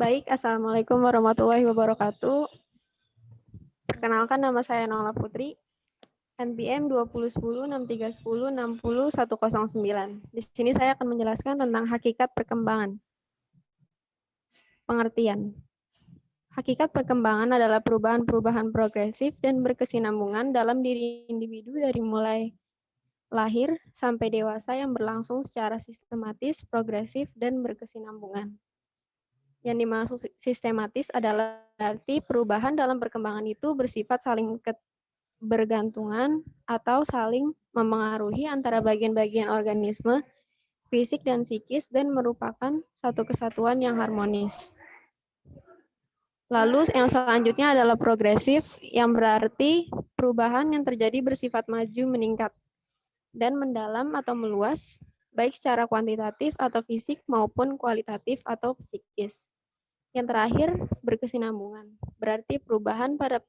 Baik, Assalamualaikum warahmatullahi wabarakatuh. Perkenalkan, nama saya Nola Putri, NPM 2010-6310-60109. Di sini saya akan menjelaskan tentang hakikat perkembangan. Pengertian. Hakikat perkembangan adalah perubahan-perubahan progresif dan berkesinambungan dalam diri individu dari mulai lahir sampai dewasa yang berlangsung secara sistematis, progresif, dan berkesinambungan. Yang dimaksud sistematis adalah berarti perubahan dalam perkembangan itu bersifat saling bergantungan atau saling memengaruhi antara bagian-bagian organisme, fisik dan psikis, dan merupakan satu kesatuan yang harmonis. Lalu yang selanjutnya adalah progresif, yang berarti perubahan yang terjadi bersifat maju meningkat dan mendalam atau meluas, baik secara kuantitatif atau fisik maupun kualitatif atau psikis. Yang terakhir, berkesinambungan. Berarti perubahan pada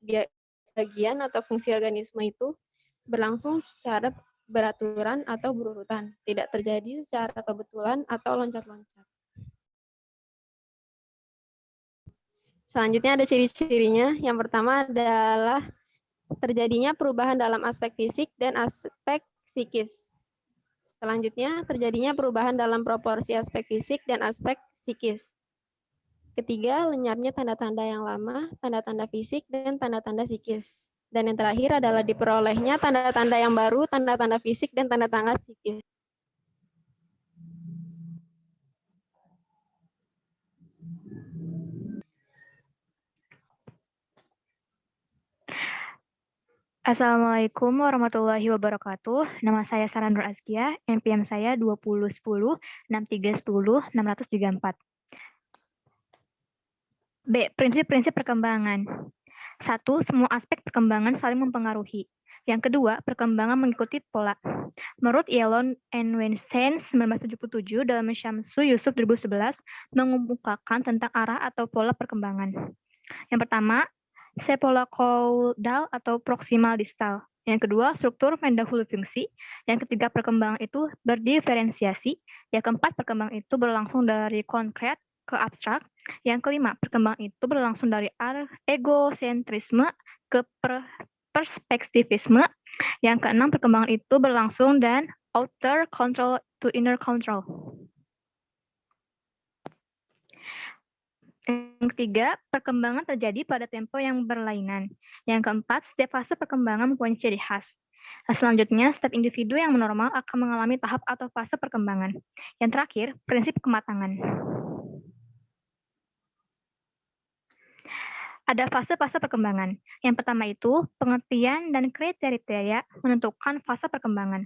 bagian atau fungsi organisme itu berlangsung secara beraturan atau berurutan, tidak terjadi secara kebetulan atau loncat-loncat. Selanjutnya ada ciri-cirinya. Yang pertama adalah terjadinya perubahan dalam aspek fisik dan aspek psikis. Selanjutnya, terjadinya perubahan dalam proporsi aspek fisik dan aspek psikis. Ketiga, lenyapnya tanda-tanda yang lama, tanda-tanda fisik, dan tanda-tanda psikis. Dan yang terakhir adalah diperolehnya tanda-tanda yang baru, tanda-tanda fisik, dan tanda-tanda psikis. Assalamualaikum warahmatullahi wabarakatuh. Nama saya Sarah Nur Azkia, NPM saya 2010-6310-634. B. Prinsip-prinsip perkembangan. 1. Semua aspek perkembangan saling mempengaruhi. Yang kedua, perkembangan mengikuti pola. Menurut Yalom and Weinstein 1977 dalam Syamsu Yusuf 2011 mengemukakan tentang arah atau pola perkembangan. Yang pertama, sepalocaudal atau proximal distal. Yang kedua, struktur pendahulu fungsi. Yang ketiga, perkembangan itu berdiferensiasi. Yang keempat, perkembangan itu berlangsung dari konkret ke abstrak. Yang kelima, perkembangan itu berlangsung dari egosentrisme ke perspektivisme. Yang keenam, perkembangan itu berlangsung dan outer control to inner control. Yang ketiga, perkembangan terjadi pada tempo yang berlainan. Yang keempat, setiap fase perkembangan mempunyai ciri khas. Selanjutnya, setiap individu yang normal akan mengalami tahap atau fase perkembangan. Yang terakhir, prinsip kematangan. Ada fase-fase perkembangan. Yang pertama itu, pengertian dan kriteria menentukan fase perkembangan.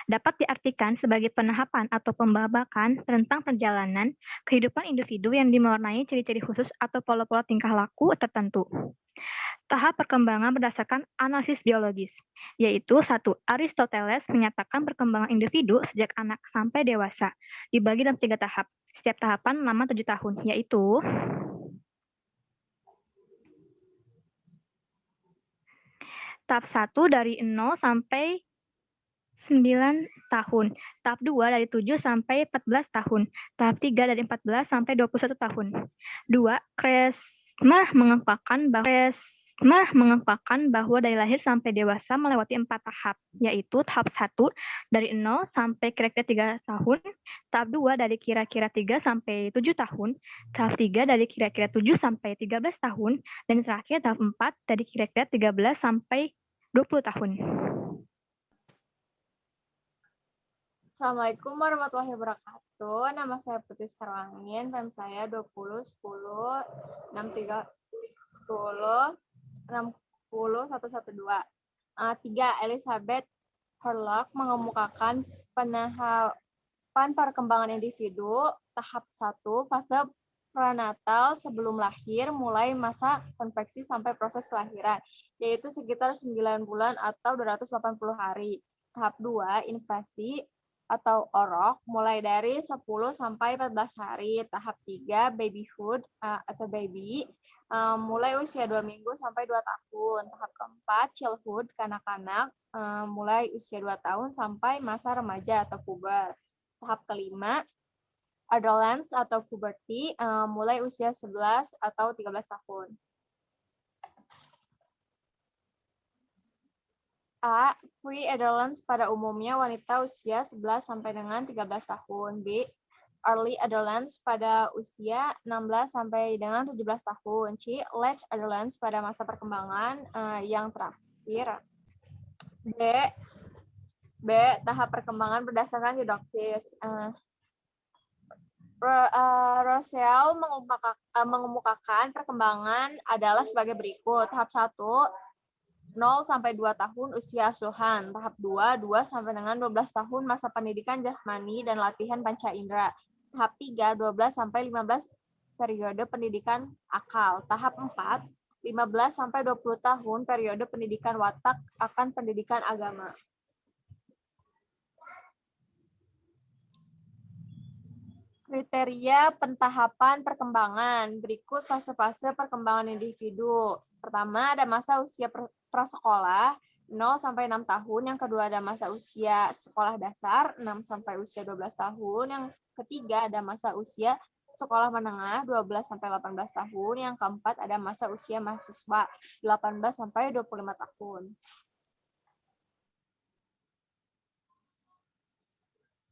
Dapat diartikan sebagai penahapan atau pembabakan tentang perjalanan kehidupan individu yang diwarnai ciri-ciri khusus atau pola-pola tingkah laku tertentu. Tahap perkembangan berdasarkan analisis biologis, yaitu 1. Aristoteles menyatakan perkembangan individu sejak anak sampai dewasa, dibagi dalam 3 tahap. Setiap tahapan lama 7 tahun, yaitu tahap 1 dari 0 sampai 9 tahun. Tahap 2 dari 7 sampai 14 tahun. Tahap 3 dari 14 sampai 21 tahun. 2. Kresmer mengungkapkan bahwa dari lahir sampai dewasa melewati 4 tahap, yaitu tahap 1 dari 0 sampai kira-kira 3 tahun, tahap 2 dari kira-kira 3 sampai 7 tahun, tahap 3 dari kira-kira 7 sampai 13 tahun, dan terakhir tahap 4 dari kira-kira 13 sampai 20 tahun. Assalamualaikum warahmatullahi wabarakatuh. Nama saya Putri Sarwangin, NPM saya 2010-6310-60112. 3. Elizabeth Hurlock mengemukakan penahapan perkembangan individu tahap 1 fase prenatal sebelum lahir mulai masa konveksi sampai proses kelahiran, yaitu sekitar 9 bulan atau 280 hari. Tahap 2 invasi atau orok mulai dari 10 sampai 14 hari. Tahap 3 babyhood atau baby mulai usia 2 minggu sampai 2 tahun. Tahap keempat childhood kanak-kanak mulai usia 2 tahun sampai masa remaja atau puber. Tahap kelima adolescence atau puberty, mulai usia 11 atau 13 tahun. A. Pre-adolescence pada umumnya wanita usia 11 sampai dengan 13 tahun. B. Early adolescence pada usia 16 sampai dengan 17 tahun. C. Late adolescence pada masa perkembangan yang terakhir. B. Tahap perkembangan berdasarkan eudoksis. Rousseau mengemukakan perkembangan adalah sebagai berikut. Tahap 1, 0 sampai 2 tahun usia asuhan. Tahap 2, 2 sampai dengan 12 tahun masa pendidikan jasmani dan latihan panca indera. Tahap 3, 12 sampai 15 periode pendidikan akal. Tahap 4, 15 sampai 20 tahun periode pendidikan watak akan pendidikan agama. Kriteria pentahapan perkembangan. Berikut fase-fase perkembangan individu. Pertama, ada masa usia prasekolah 0 sampai 6 tahun. Yang kedua, ada masa usia sekolah dasar 6 sampai usia 12 tahun. Yang ketiga, ada masa usia sekolah menengah 12 sampai 18 tahun. Yang keempat, ada masa usia mahasiswa 18 sampai 25 tahun.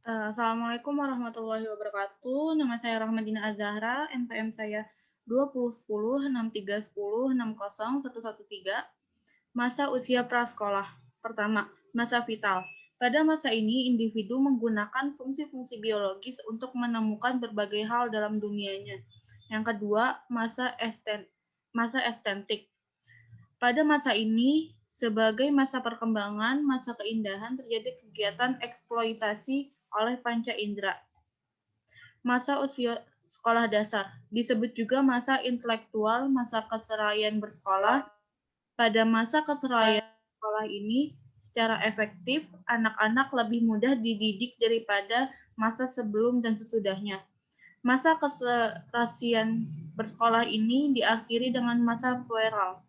Assalamualaikum warahmatullahi wabarakatuh. Nama saya Rahmadina Azahra, NPM saya 2010-6310-60-113. Masa usia prasekolah. Pertama, masa vital. Pada masa ini, individu menggunakan fungsi-fungsi biologis untuk menemukan berbagai hal dalam dunianya. Yang kedua, masa estetik. Pada masa ini, sebagai masa perkembangan, masa keindahan, terjadi kegiatan eksploitasi oleh panca indera. Masa usia sekolah dasar disebut juga masa intelektual, masa keseraian bersekolah. Pada masa keseraian sekolah ini, secara efektif, anak-anak lebih mudah dididik daripada masa sebelum dan sesudahnya. Masa keserasian bersekolah ini diakhiri dengan masa pueral.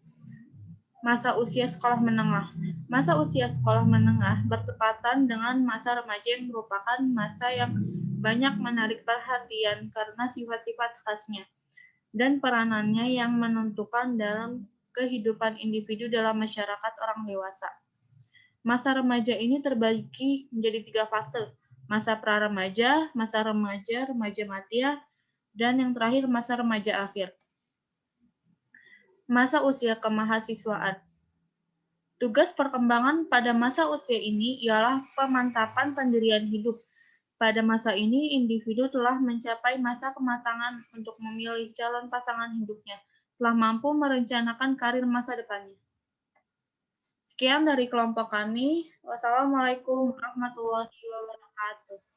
Masa usia sekolah menengah. Masa usia sekolah menengah bertepatan dengan masa remaja yang merupakan masa yang banyak menarik perhatian karena sifat-sifat khasnya dan peranannya yang menentukan dalam kehidupan individu dalam masyarakat orang dewasa. Masa remaja ini terbagi menjadi 3 fase. Masa pra-remaja, masa remaja, remaja madya, dan yang terakhir masa remaja akhir. Masa usia kemahasiswaan. Tugas perkembangan pada masa usia ini ialah pemantapan pendirian hidup. Pada masa ini, individu telah mencapai masa kematangan untuk memilih calon pasangan hidupnya, telah mampu merencanakan karir masa depannya. Sekian dari kelompok kami. Wassalamualaikum warahmatullahi wabarakatuh.